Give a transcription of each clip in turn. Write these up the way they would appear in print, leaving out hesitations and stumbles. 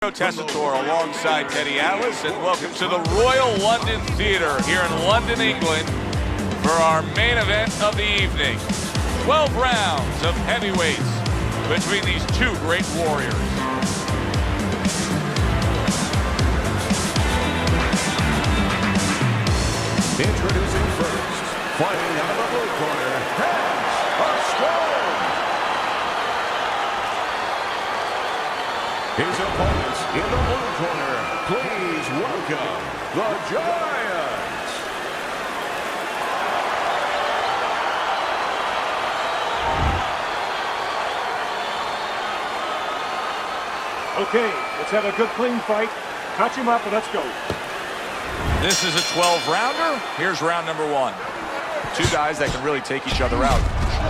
Tessitore alongside Teddy Atlas, and welcome to the Royal London Theatre here in London, England for our main event of the evening. 12 rounds of heavyweights between these two great warriors. Introducing first, fighting out of the blue corner, a strong. His opponents in the blue corner, please welcome the Giants. Okay, let's have a good clean fight. Touch him up and let's go. This is a 12-rounder. Here's round number one. Two guys that can really take each other out.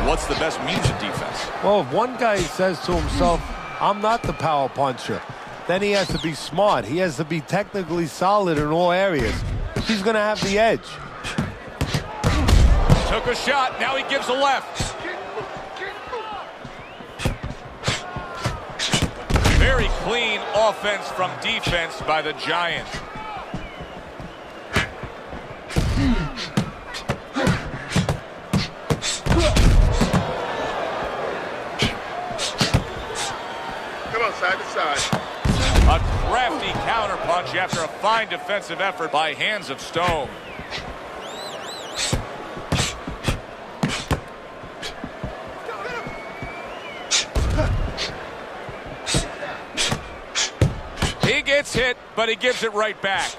What's the best means of defense? Well, if one guy says to himself, I'm not the power puncher, then he has to be smart. He has to be technically solid in all areas. He's going to have the edge. Took a shot. Now he gives a left. Very clean offense from defense by the Giant. Side to side. A crafty counterpunch after a fine defensive effort by Hands of Stone. He gets hit, but he gives it right back.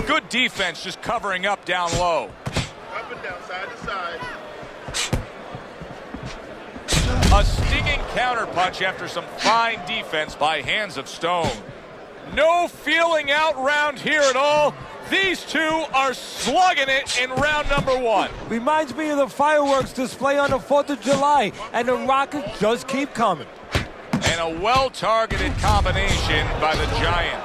Good defense, just covering up down low. Up and down, side to side. A stinging counterpunch after some fine defense by Hands of Stone. No feeling out round here at all. These two are slugging it in round number one. Reminds me of the fireworks display on the 4th of July, and the rockets just keep coming. And a well-targeted combination by the Giant.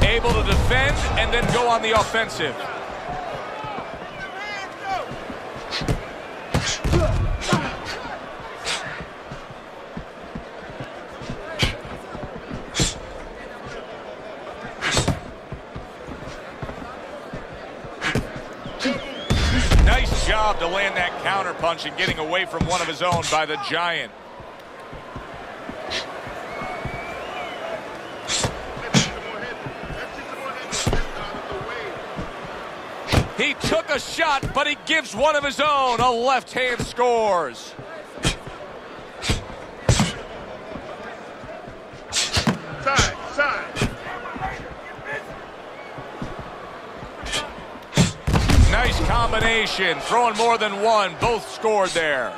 Able to defend and then go on the offensive. Nice job to land that counterpunch and getting away from one of his own by the Giant. He took a shot, but he gives one of his own. A left hand scores. Side, side. Nice combination. Throwing more than one. Both scored there.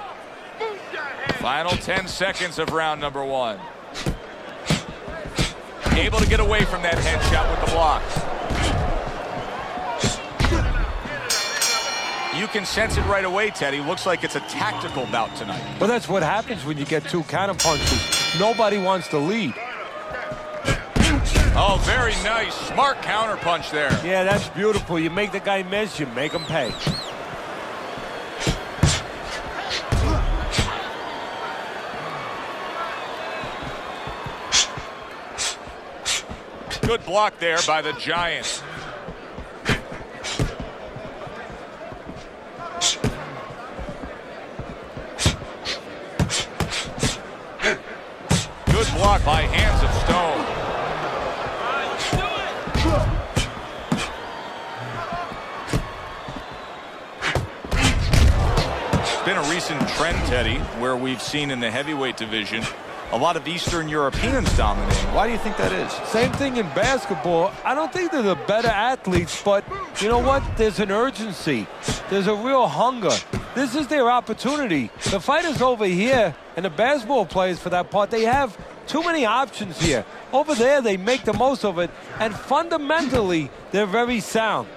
Final 10 seconds of round number one. Able to get away from that headshot with the block. You can sense it right away, Teddy. Looks like it's a tactical bout tonight. But that's what happens when you get two counterpunches. Nobody wants to lead. Oh, very nice. Smart counterpunch there. Yeah, that's beautiful. You make the guy miss, you make him pay. Good block there by the Giants. Good block by Hands of Stone. It's been a recent trend, Teddy, where we've seen in the heavyweight division a lot of Eastern Europeans dominating. Why do you think that is? Same thing in basketball. I don't think they're the better athletes, but you know what? There's an urgency. There's a real hunger. This is their opportunity. The fight is over here, and the basketball players, for that part, they have Too many options here. Over there, they make the most of it, and fundamentally, they're very sound.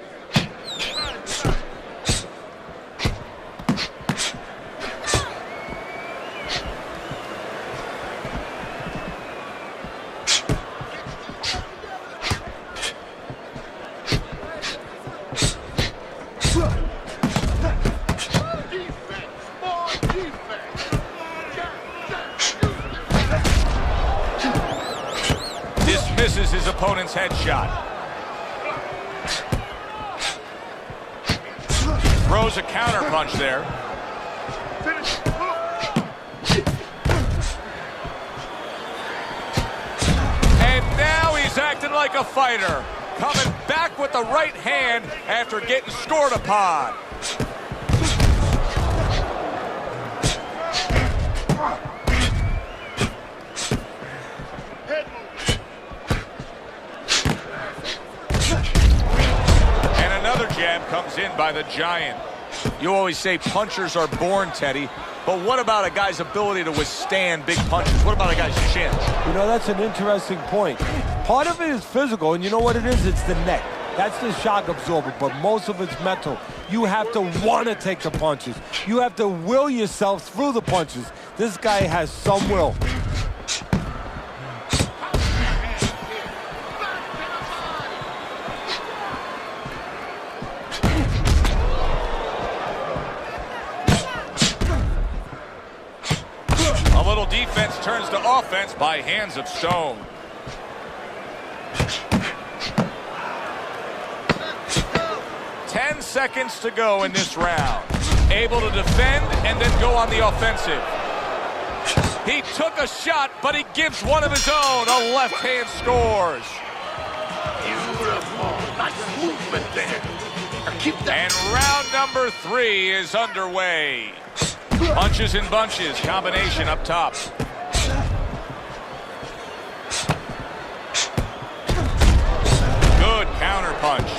Misses his opponent's headshot. Throws a counter punch there. And now he's acting like a fighter, coming back with the right hand after getting scored upon. Jab comes in by the Giant. You always say punchers are born, Teddy, but what about a guy's ability to withstand big punches? What about a guy's chin? You know, that's an interesting point. Part of it is physical, and you know what it is? It's the neck. That's the shock absorber, but most of it's mental. You have to want to take the punches. You have to will yourself through the punches. This guy has some will. Defense turns to offense by hands of stone. Ten seconds to go in this round. Able to defend and then go on the offensive. He took a shot, but he gives one of his own. A left hand scores. Beautiful. Nice movement there. Keep that. And round number 3 is underway. Punches and bunches, combination up top. Good counter punch.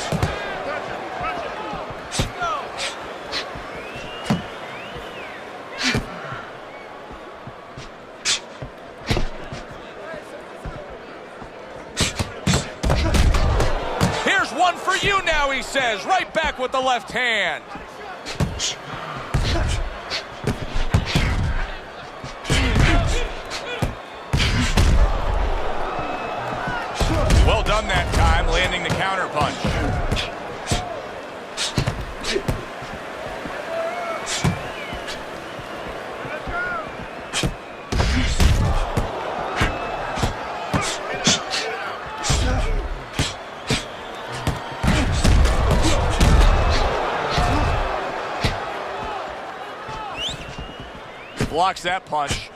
Here's one for you now, he says, right back with the left hand. Well done that time, landing the counter punch. Blocks that punch.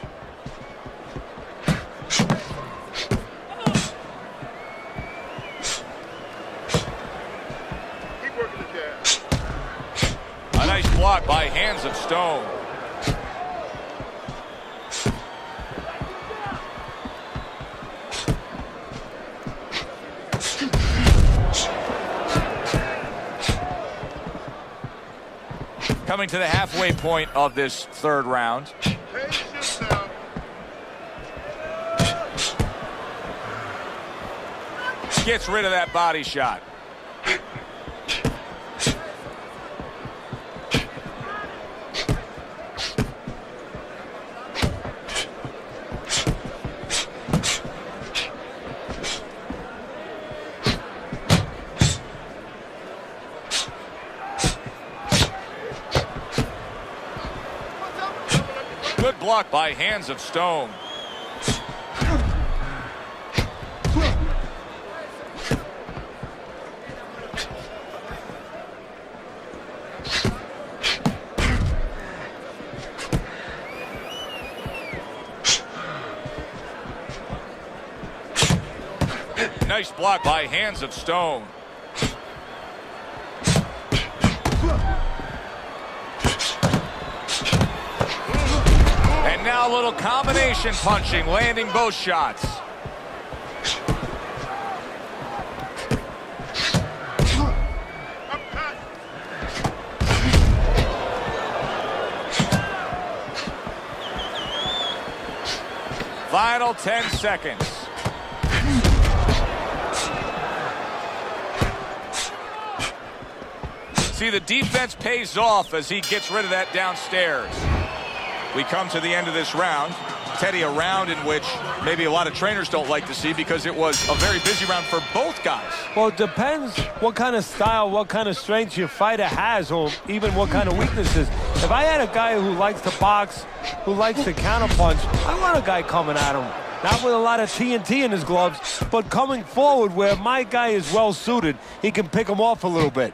A nice block by hands of stone. Coming to the halfway point of this third round. Gets rid of that body shot. Good block by hands of stone. Nice block by hands of stone. And now a little combination punching, landing both shots. Final final 10 seconds. See, the defense pays off as he gets rid of that downstairs. We come to the end of this round. Teddy, a round in which maybe a lot of trainers don't like to see because it was a very busy round for both guys. Well, it depends what kind of style, what kind of strength your fighter has, or even what kind of weaknesses. If I had a guy who likes to box, who likes to counterpunch, I want a guy coming at him. Not with a lot of TNT in his gloves, but coming forward where my guy is well suited, he can pick him off a little bit.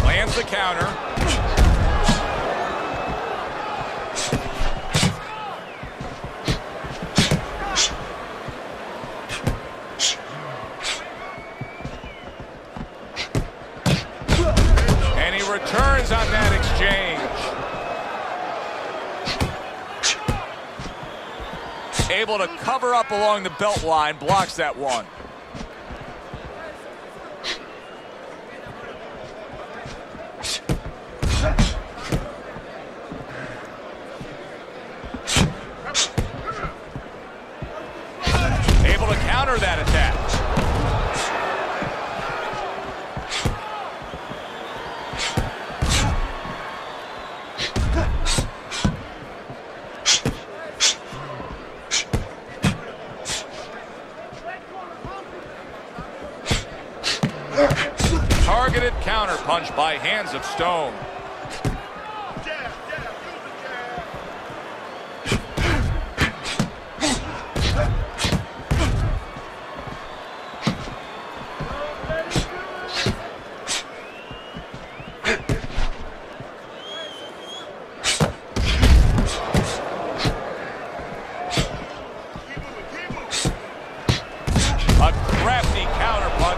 Lands the counter. And he returns on that exchange. Able to cover up along the belt line, blocks that one. Able to counter that attack. Targeted counter punch by Hands of Stone.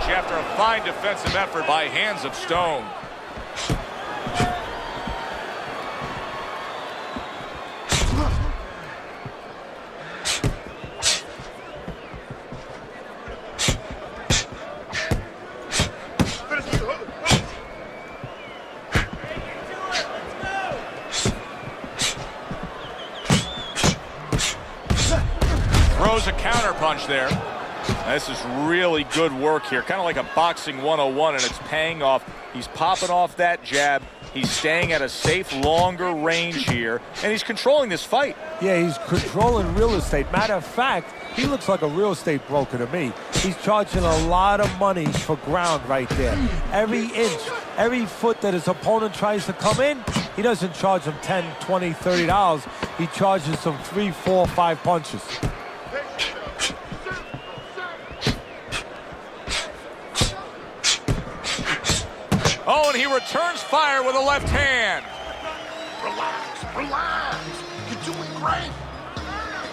After a fine defensive effort by Hands of Stone. Throws a counter punch there. This is really good work here, kind of like a boxing 101, and it's paying off. He's popping off that jab. He's staying at a safe, longer range here, and he's controlling this fight. Yeah, he's controlling real estate. Matter of fact, he looks like a real estate broker to me. He's charging a lot of money for ground right there. Every inch, every foot that his opponent tries to come in, he doesn't charge him $10, $20, $30. He charges them 3, 4, 5 punches. Oh, and he returns fire with a left hand. Relax, relax. You're doing great.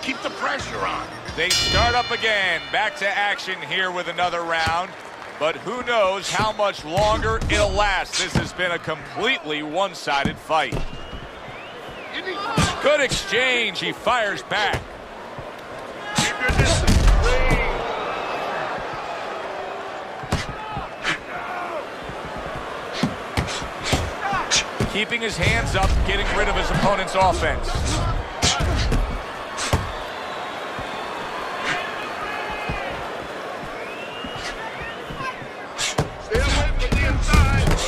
Keep the pressure on. They start up again. Back to action here with another round. But who knows how much longer it'll last. This has been a completely one-sided fight. Good exchange. He fires back. Keep your distance. Keeping his hands up, getting rid of his opponent's offense. Stay away from the inside.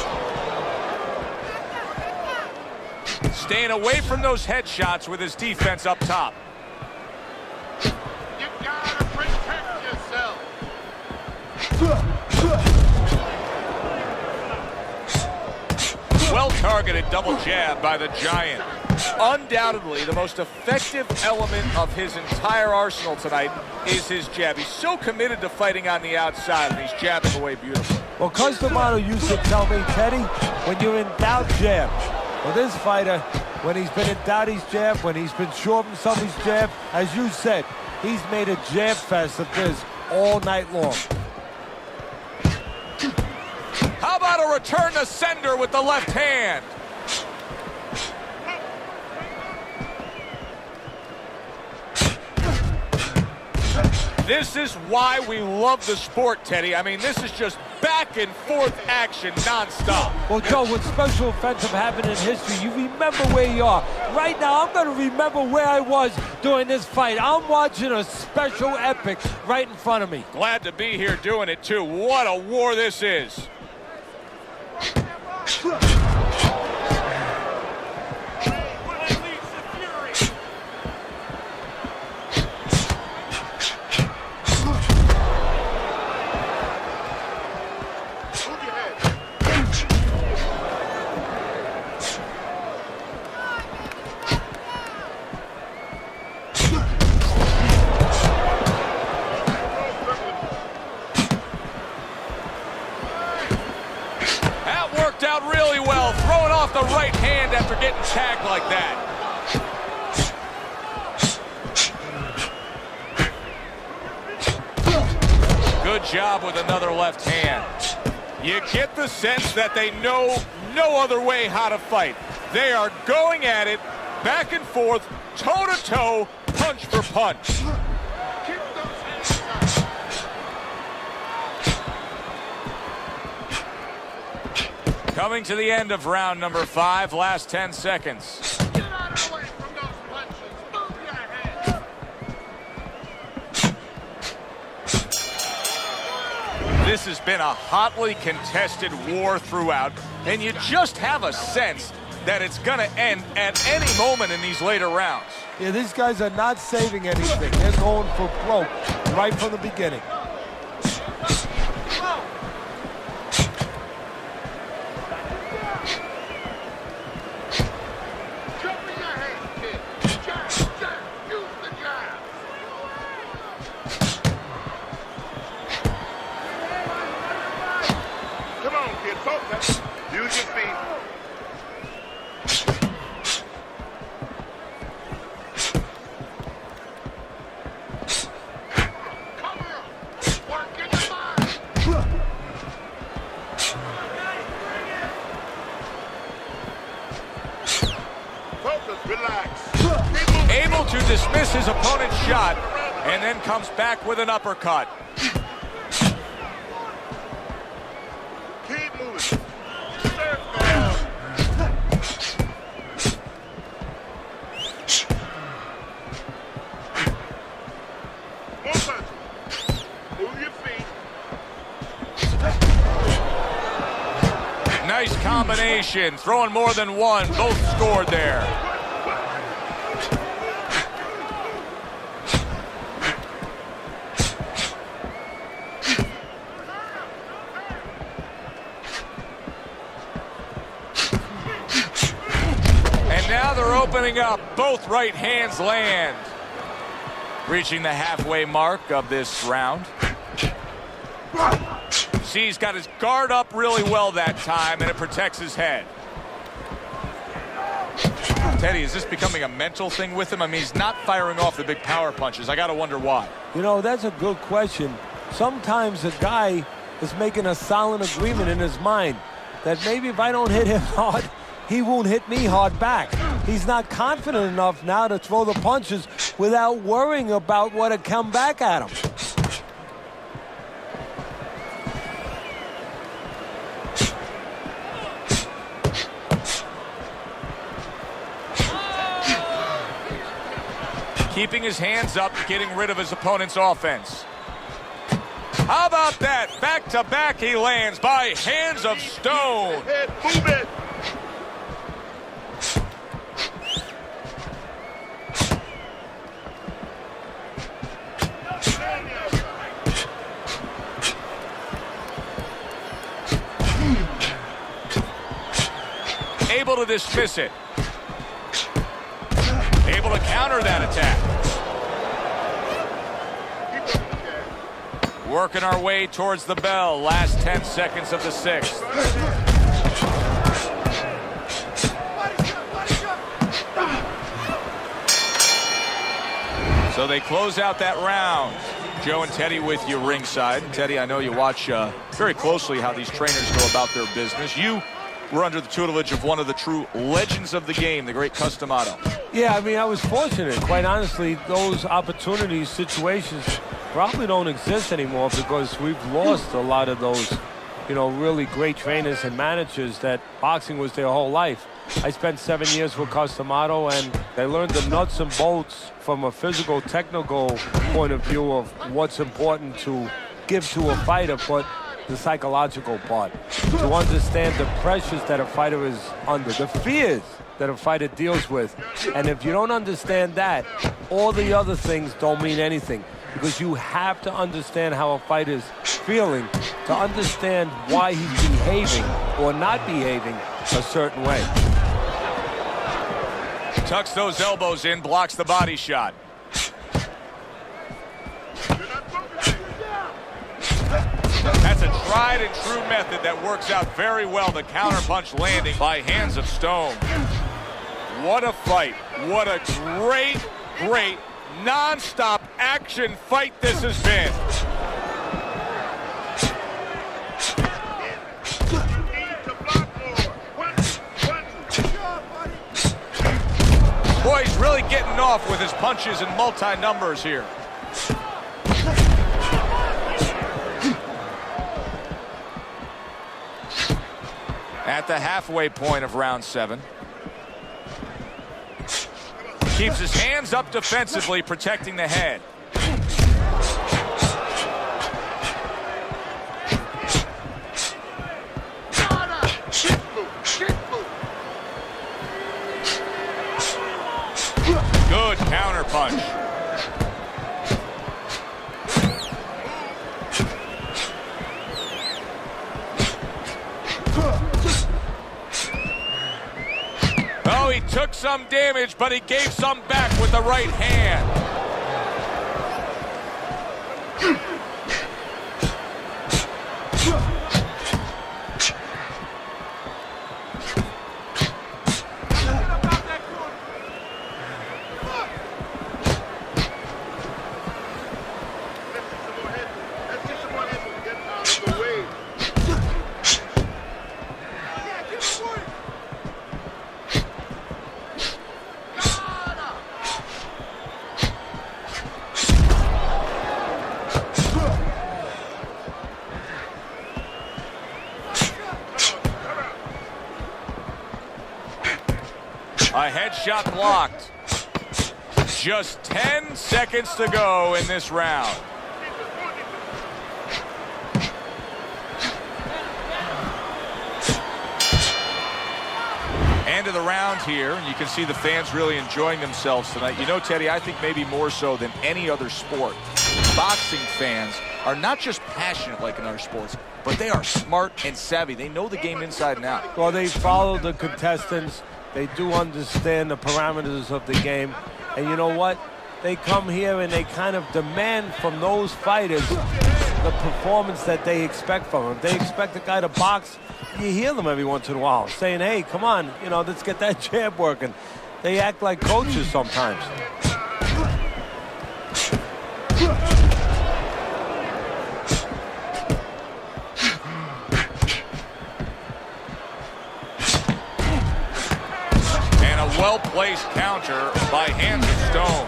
Staying away from those headshots with his defense up top. You gotta protect yourself. Well-targeted double jab by the Giant. Undoubtedly, the most effective element of his entire arsenal tonight is his jab. He's so committed to fighting on the outside, and he's jabbing away beautifully. Well, Customato used to tell me, Teddy, when you're in doubt, jab. Well, this fighter, when he's been in doubt, he's jabbed. When he's been sure of himself, he's jabbed. As you said, he's made a jab fest of this all night long. How about a return to sender with the left hand? This is why we love the sport, Teddy. I mean, this is just back and forth action nonstop. Well, Joe, with special offensive happened in history, you remember where you are. Right now, I'm going to remember where I was during this fight. I'm watching a special epic right in front of me. Glad to be here doing it, too. What a war this is. Out really well, throwing off the right hand after getting tagged like that. Good job with another left hand. You get the sense that they know no other way how to fight. They are going at it, back and forth, toe-to-toe, punch for punch. Coming to the end of round number 5, last 10 seconds. Get out of the way from those punches. Move your head. This has been a hotly contested war throughout, and you just have a sense that it's going to end at any moment in these later rounds. Yeah, these guys are not saving anything. They're going for broke right from the beginning. Use your feet. Cover up. Work in the line. Focus, relax. Able to dismiss his opponent's shot, and then comes back with an uppercut. Keep moving. Nice combination, throwing more than one, both scored there. And now they're opening up, both right hands land. Reaching the halfway mark of this round. See, he's got his guard up really well that time, and it protects his head. Teddy, is this becoming a mental thing with him? I mean, he's not firing off the big power punches. I got to wonder why. You know, that's a good question. Sometimes a guy is making a silent agreement in his mind that maybe if I don't hit him hard, he won't hit me hard back. He's not confident enough now to throw the punches without worrying about what would come back at him. Keeping his hands up, getting rid of his opponent's offense. How about that? Back to back he lands by hands of stone. Head, move it. Able to dismiss it. Able to counter that attack. Working our way towards the bell. Last 10 seconds of the 6th. So they close out that round. Joe and Teddy with you ringside. Teddy, I know you watch very closely how these trainers go about their business. You were under the tutelage of one of the true legends of the game, the great Customato. Yeah, I mean, I was fortunate. Quite honestly, those opportunities, situations probably don't exist anymore because we've lost a lot of those, you know, really great trainers and managers that boxing was their whole life. I spent 7 years with Customato, and I learned the nuts and bolts from a physical, technical point of view of what's important to give to a fighter, but the psychological part, to understand the pressures that a fighter is under, the fears that a fighter deals with. And if you don't understand that, all the other things don't mean anything, because you have to understand how a fighter's feeling to understand why he's behaving or not behaving a certain way. Tucks those elbows in, blocks the body shot. That's a tried and true method that works out very well. The counterpunch landing by hands of stone. What a fight. What a great, non-stop action fight this has been. Boy, he's really getting off with his punches and multi-numbers here. At the halfway point of round 7. Keeps his hands up defensively, protecting the head. Good counter punch. Oh, he took some damage, but he gave some back with the right hand. A headshot blocked. Just 10 seconds to go in this round. End of the round here, and you can see the fans really enjoying themselves tonight. You know, Teddy, I think maybe more so than any other sport, boxing fans are not just passionate like in other sports, but they are smart and savvy. They know the game inside and out. Well, they follow the contestants. They do understand the parameters of the game. And you know what? They come here and they kind of demand from those fighters the performance that they expect from them. If they expect a guy to box, you hear them every once in a while saying, hey, come on, you know, let's get that jab working. They act like coaches sometimes. Well-placed counter by hands of stone.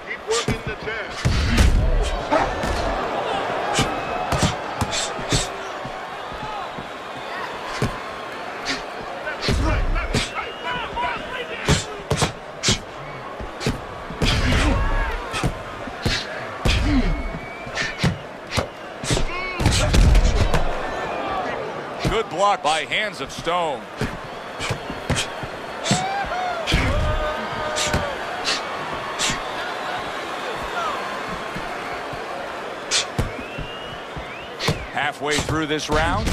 Keep working the jab. Good block by hands of stone. Halfway through this round.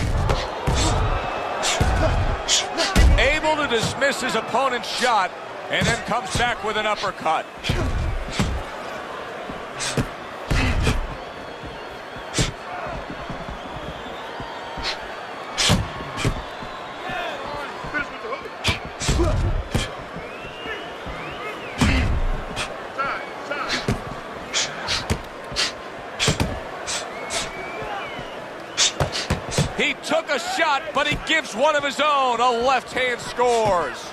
Able to dismiss his opponent's shot and then comes back with an uppercut. but he gives one of his own. A left hand scores.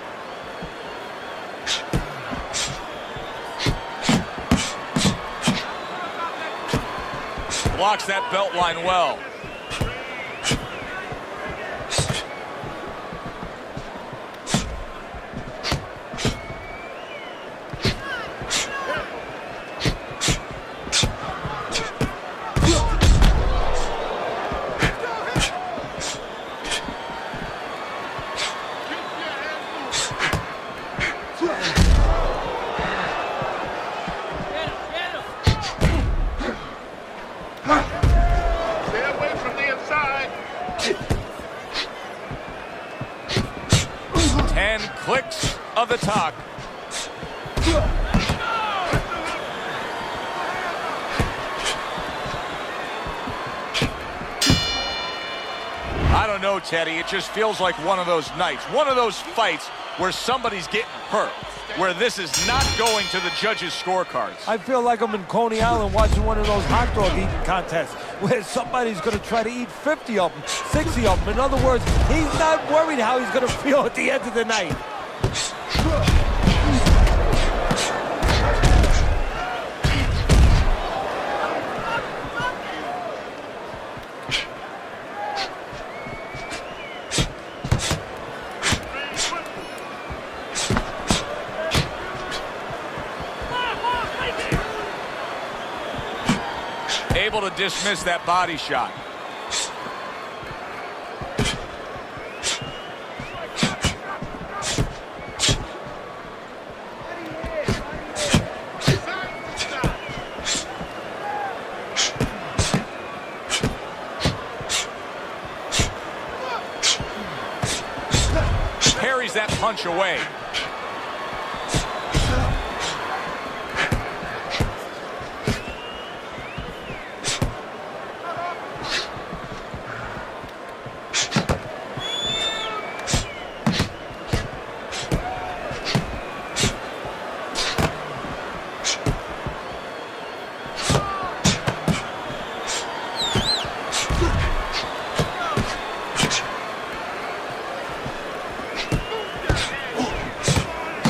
Blocks that belt line well. Clicks of the talk. I don't know, Teddy. It just feels like one of those nights, one of those fights where somebody's getting hurt, where this is not going to the judges' scorecards. I feel like I'm in Coney Island watching one of those hot dog eating contests where somebody's going to try to eat 50 of them, 60 of them. In other words, he's not worried how he's going to feel at the end of the night. Able to dismiss that body shot. Parries that punch away.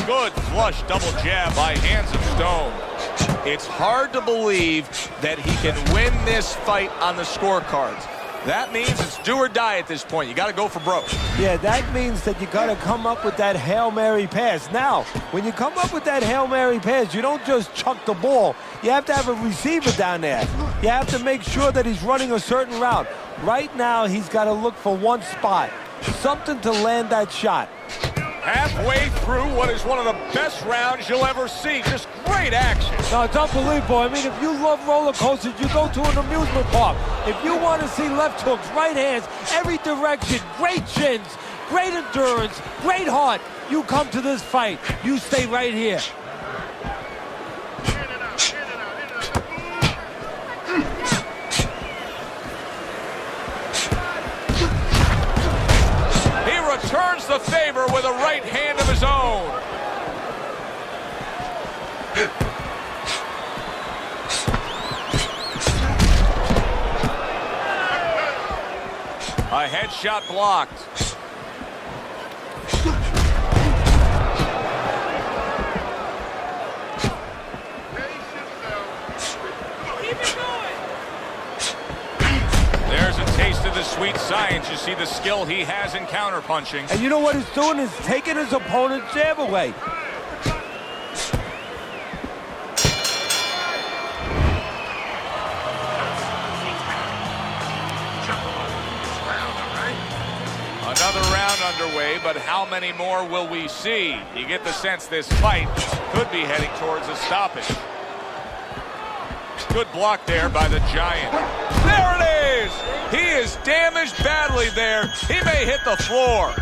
Good flush double jab by Hands of Stone. It's hard to believe that he can win this fight on the scorecards. That means it's do or die at this point. You got to go for broke. Yeah, that means that you got to come up with that Hail Mary pass. Now, when you come up with that Hail Mary pass, you don't just chuck the ball. You have to have a receiver down there. You have to make sure that he's running a certain route. Right now, he's got to look for one spot, something to land that shot. Halfway through what is one of the best rounds you'll ever see. Just great action. No, it's unbelievable. I mean, if you love roller coasters, you go to an amusement park. If you want to see left hooks, right hands, every direction, great chins, great endurance, great heart, you come to this fight. You stay right here. Returns the favor with a right hand of his own. A headshot blocked. There's a taste of the sweet science. You see the skill he has in counterpunching. And you know what he's doing is taking his opponent's jab away. Another round underway, but how many more will we see? You get the sense this fight could be heading towards a stoppage. Good block there by the Giant. There it is! He is damaged badly there. He may hit the floor.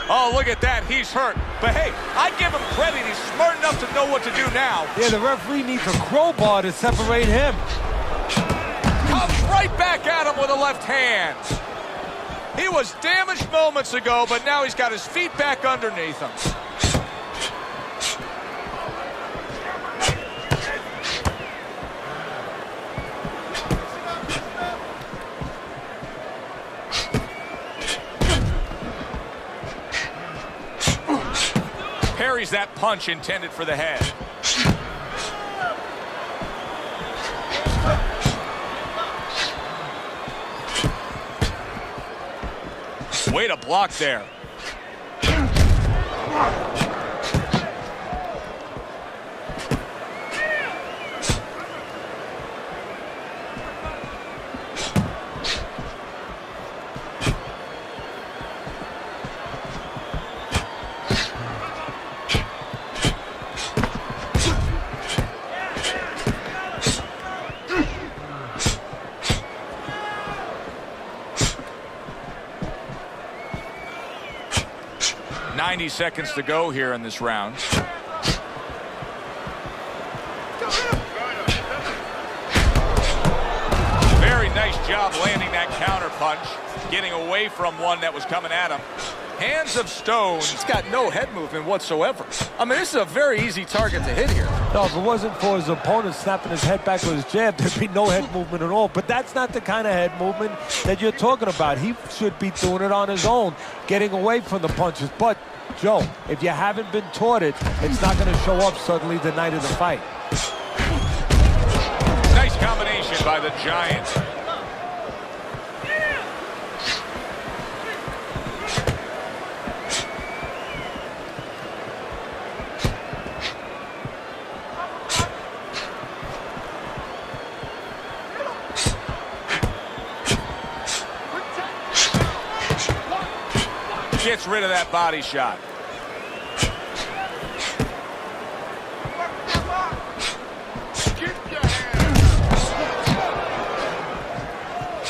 Oh, look at that. He's hurt. But hey, I give him credit. He's smart enough to know what to do now. Yeah, the referee needs a crowbar to separate him. Comes right back at him with a left hand. He was damaged moments ago, but now he's got his feet back underneath him. parries that punch intended for the head. Way to block there. Seconds to go here in this round. Very nice job landing that counter punch, getting away from one that was coming at him. Hands of stone. He's got no head movement whatsoever. I mean, this is a very easy target to hit here. No, if it wasn't for his opponent snapping his head back with his jab, there'd be no head movement at all. But that's not the kind of head movement that you're talking about. He should be doing it on his own, getting away from the punches. But, Joe, if you haven't been taught it, it's not going to show up suddenly the night of the fight. Nice combination by the Giant. Gets rid of that body shot.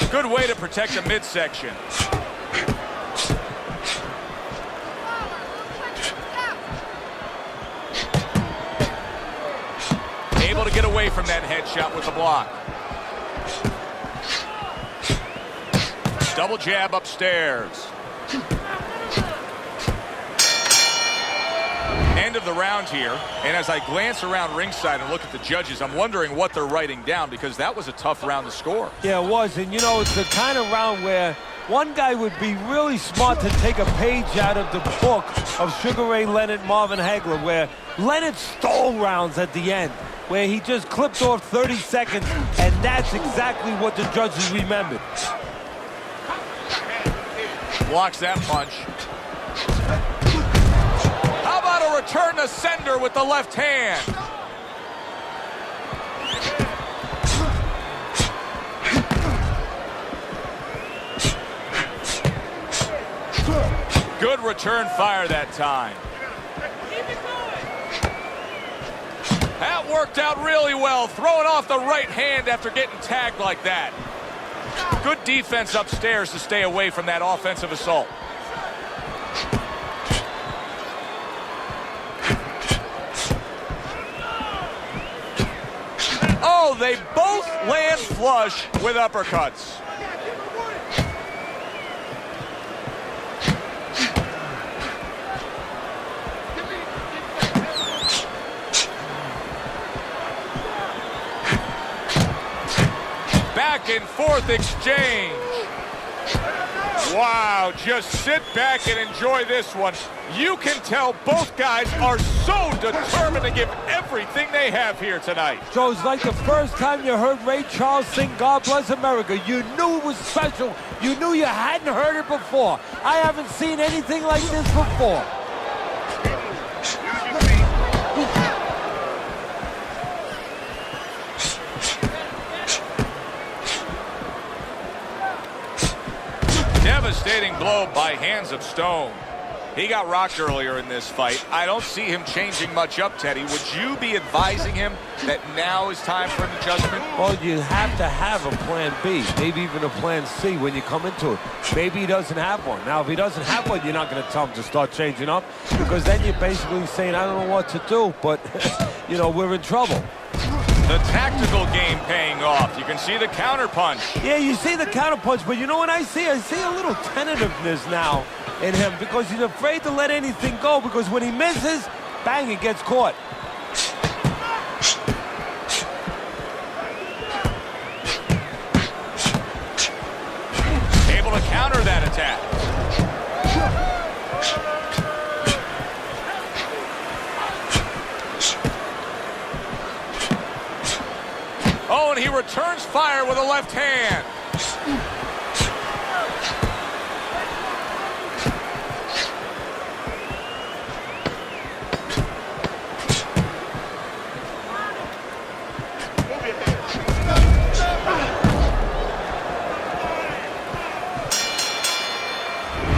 Good way to protect the midsection. Able to get away from that headshot with the block. Double jab upstairs. End of the round here, and as I glance around ringside and look at the judges, I'm wondering what they're writing down, because that was a tough round to score. Yeah, it was, and you know, it's the kind of round where one guy would be really smart to take a page out of the book of Sugar Ray Leonard, Marvin Hagler, where Leonard stole rounds at the end, where he just clipped off 30 seconds, and that's exactly what the judges remembered. Blocks that punch. How about a return to sender with the left hand? Good return fire that time. That worked out really well, throwing off the right hand after getting tagged like that. Good defense upstairs to stay away from that offensive assault. Oh, they both land flush with uppercuts. Back and forth exchange. Wow, just sit back and enjoy this one. You can tell both guys are so determined to give everything they have here tonight. So it's like the first time you heard Ray Charles sing God Bless America. You knew it was special. You knew you hadn't heard it before. I haven't seen anything like this before. Devastating blow by Hands of Stone. He got rocked earlier in this fight. I don't see him changing much up, Teddy. Would you be advising him that now is time for an adjustment? Well, you have to have a plan B, maybe even a plan C when you come into it. Maybe he doesn't have one. Now, if he doesn't have one, you're not going to tell him to start changing up, because then you're basically saying, I don't know what to do, but, you know, we're in trouble. The tactical game paying off. You can see the counter punch. Yeah, you see the counter punch, but you know what I see? I see a little tentativeness now in him, because he's afraid to let anything go, because when he misses, bang, it gets caught. Able to counter that attack. fire with a left hand.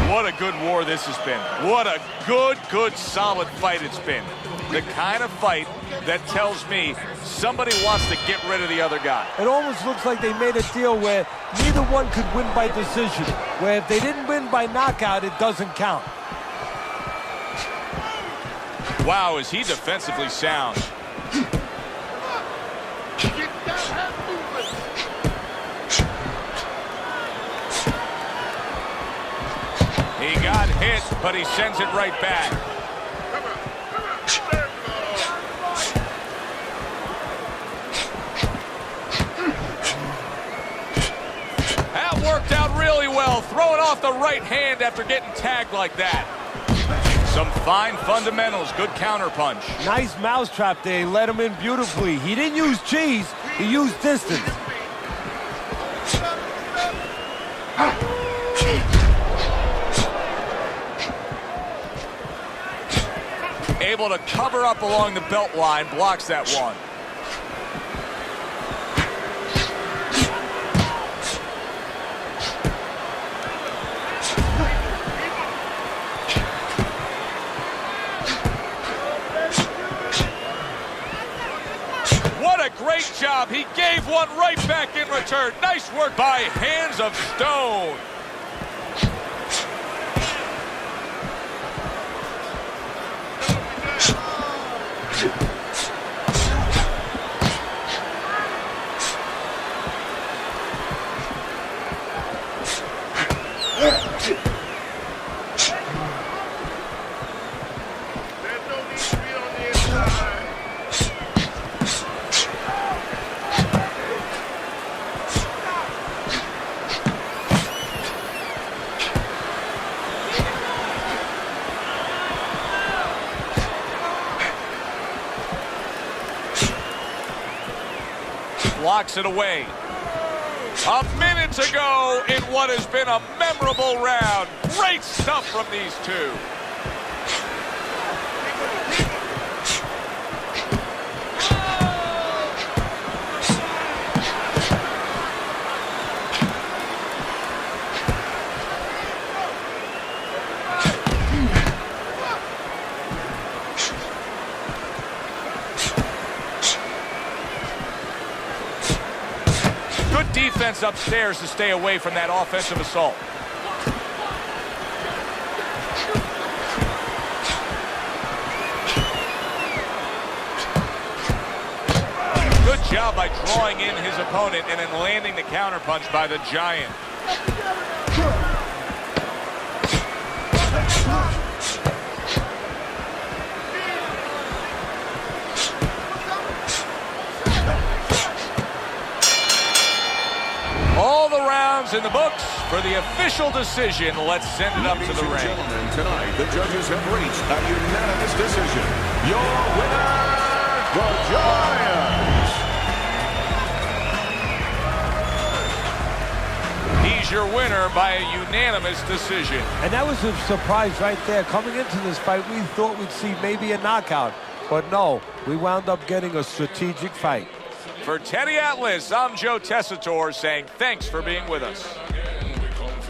What a good war this has been. What a good, solid fight it's been. The kind of fight that tells me somebody wants to get rid of the other guy. It almost looks like they made a deal where neither one could win by decision, where if they didn't win by knockout, it doesn't count. Wow, is he defensively sound. Get that head moving. He got hit, but he sends it right back. That worked out really well, throwing off the right hand after getting tagged like that. Some fine fundamentals, good counterpunch. Nice mousetrap there. He let him in beautifully. He didn't use cheese, he used distance. Able to cover up along the belt line, blocks that one. What a great job. He gave one right back in return. Nice work by Hands of Stone. Blocks it away. A minute to go in what has been a memorable round. Great stuff from these two. Defense upstairs to stay away from that offensive assault. Good job by drawing in his opponent and then landing the counterpunch by the Giant. All the rounds in the books for the official decision. Let's send it up to the ring. Tonight, the judges have reached a unanimous decision. Your winner, the Giants. He's your winner by a unanimous decision. And that was a surprise right there. Coming into this fight, we thought we'd see maybe a knockout. But no, we wound up getting a strategic fight. For Teddy Atlas, I'm Joe Tessitore saying thanks for being with us.